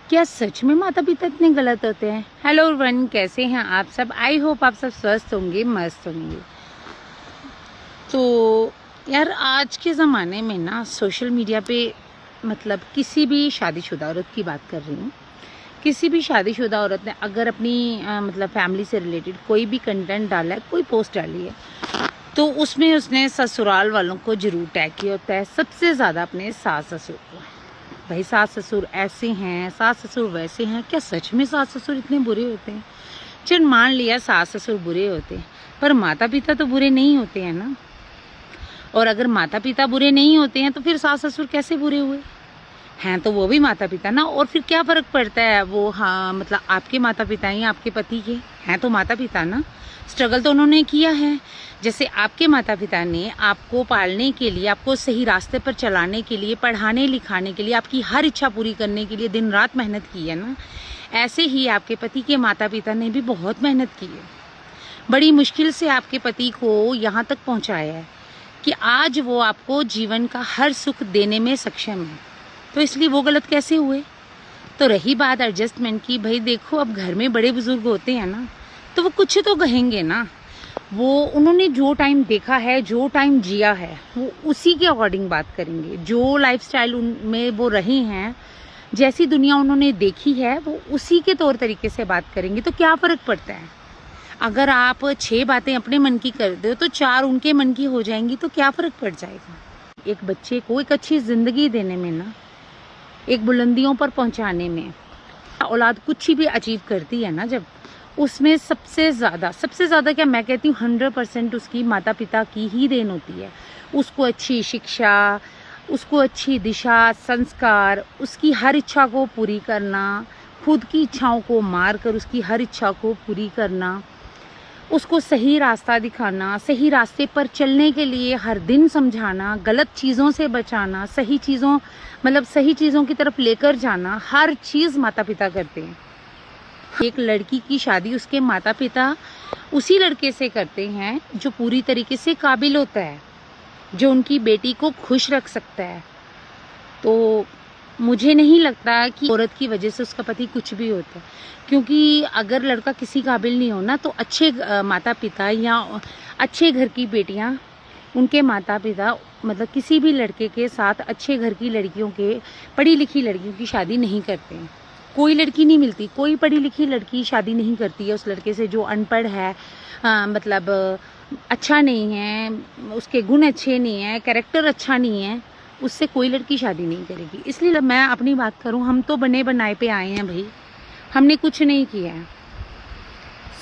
क्या सच में माता पिता इतने गलत होते हैं? हेलो एवरीवन, कैसे हैं आप सब? आई होप आप सब स्वस्थ होंगे, मस्त होंगे। तो यार आज के ज़माने में ना सोशल मीडिया पे मतलब किसी भी शादीशुदा औरत की बात कर रही हूँ, किसी भी शादीशुदा औरत ने अगर अपनी मतलब फैमिली से रिलेटेड कोई भी कंटेंट डाला है, कोई पोस्ट डाली है, तो उसमें उसने ससुराल वालों को जरूर टैग किया होता है, सबसे ज़्यादा अपने सास ससुर को। भाई सास ससुर ऐसे हैं, सास ससुर वैसे हैं। क्या सच में सास ससुर इतने बुरे होते हैं? चल मान लिया सास ससुर बुरे होते हैं, पर माता पिता तो बुरे नहीं होते हैं ना। और अगर माता पिता बुरे नहीं होते हैं तो फिर सास ससुर कैसे बुरे हुए? हैं तो वो भी माता पिता ना। और फिर क्या फ़र्क पड़ता है वो, हाँ मतलब आपके माता पिता हैं, आपके पति के हैं तो माता पिता ना। स्ट्रगल तो उन्होंने किया है। जैसे आपके माता पिता ने आपको पालने के लिए, आपको सही रास्ते पर चलाने के लिए, पढ़ाने लिखाने के लिए, आपकी हर इच्छा पूरी करने के लिए दिन रात मेहनत की है ना, ऐसे ही आपके पति के माता पिता ने भी बहुत मेहनत की है। बड़ी मुश्किल से आपके पति को यहाँ तक पहुँचाया है कि आज वो आपको जीवन का हर सुख देने में सक्षम है। तो इसलिए वो गलत कैसे हुए? तो रही बात एडजस्टमेंट की, भाई देखो अब घर में बड़े बुजुर्ग होते हैं ना, तो वो कुछ तो कहेंगे ना। वो उन्होंने जो टाइम देखा है, जो टाइम जिया है, वो उसी के अकॉर्डिंग बात करेंगे। जो लाइफस्टाइल उनमें वो रहे हैं, जैसी दुनिया उन्होंने देखी है, वो उसी के तौर तरीके से बात करेंगे। तो क्या फ़र्क पड़ता है? अगर आप 6 बातें अपने मन की कर दो तो 4 उनके मन की हो जाएंगी, तो क्या फ़र्क पड़ जाएगा? एक बच्चे को एक अच्छी ज़िंदगी देने में ना, एक बुलंदियों पर पहुंचाने में औलाद कुछ भी अचीव करती है ना, जब उसमें सबसे ज़्यादा क्या मैं कहती हूँ 100% उसकी माता पिता की ही देन होती है। उसको अच्छी शिक्षा, उसको अच्छी दिशा, संस्कार, उसकी हर इच्छा को पूरी करना, खुद की इच्छाओं को मार कर उसकी हर इच्छा को पूरी करना, उसको सही रास्ता दिखाना, सही रास्ते पर चलने के लिए हर दिन समझाना, गलत चीज़ों से बचाना, सही चीज़ों की तरफ लेकर जाना, हर चीज़ माता पिता करते हैं। एक लड़की की शादी उसके माता पिता उसी लड़के से करते हैं जो पूरी तरीके से काबिल होता है, जो उनकी बेटी को खुश रख सकता है। तो मुझे नहीं लगता कि औरत की वजह से उसका पति कुछ भी होता है, क्योंकि अगर लड़का किसी काबिल नहीं हो ना, तो अच्छे माता पिता या अच्छे घर की बेटियां, उनके माता पिता मतलब किसी भी लड़के के साथ अच्छे घर की लड़कियों के, पढ़ी लिखी लड़कियों की शादी नहीं करते हैं। कोई लड़की नहीं मिलती, कोई पढ़ी लिखी लड़की शादी नहीं करती है उस लड़के से जो अनपढ़ है, मतलब अच्छा नहीं है, उसके गुण अच्छे नहीं है, कैरेक्टर अच्छा नहीं है, उससे कोई लड़की शादी नहीं करेगी। इसलिए मैं अपनी बात करूं, हम तो बने बनाए पे आए हैं भाई, हमने कुछ नहीं किया है,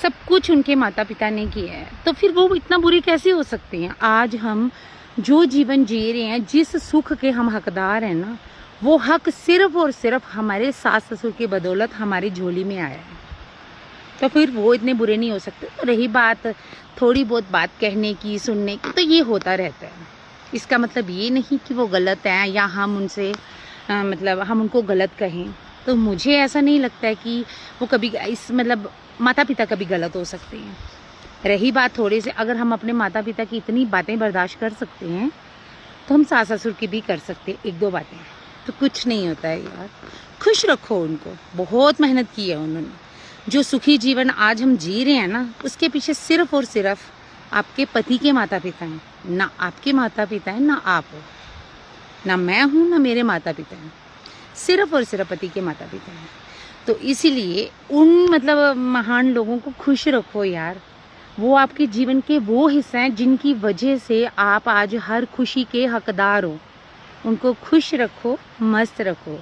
सब कुछ उनके माता पिता ने किया है। तो फिर वो इतना बुरे कैसे हो सकते हैं? आज हम जो जीवन जी रहे हैं, जिस सुख के हम हकदार हैं ना, वो हक सिर्फ और सिर्फ हमारे सास ससुर की बदौलत हमारी झोली में आया है। तो फिर वो इतने बुरे नहीं हो सकते। तो रही बात थोड़ी बहुत बात कहने की, सुनने की, तो ये होता रहता है। इसका मतलब ये नहीं कि वो गलत हैं या हम उनसे मतलब हम उनको गलत कहें। तो मुझे ऐसा नहीं लगता है कि वो कभी माता पिता कभी गलत हो सकते हैं। रही बात थोड़े से, अगर हम अपने माता पिता की इतनी बातें बर्दाश्त कर सकते हैं, तो हम सास ससुर की भी कर सकते हैं 1-2 बातें। तो कुछ नहीं होता है यार, खुश रखो उनको। बहुत मेहनत की है उन्होंने। जो सुखी जीवन आज हम जी रहे हैं ना, उसके पीछे सिर्फ और सिर्फ आपके पति के माता पिता हैं। ना आपके माता पिता हैं, ना आप हो, ना मैं हूँ, ना मेरे माता पिता हैं, सिर्फ और सिर्फ पति के माता पिता हैं। तो इसीलिए उन महान लोगों को खुश रखो यार। वो आपके जीवन के वो हिस्से हैं जिनकी वजह से आप आज हर खुशी के हकदार हो। उनको खुश रखो, मस्त रखो।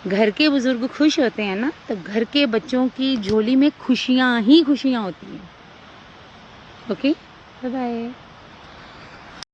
घर के बुजुर्ग खुश होते हैं ना, तो घर के बच्चों की झोली में खुशियाँ ही खुशियाँ होती हैं। Okay, bye bye.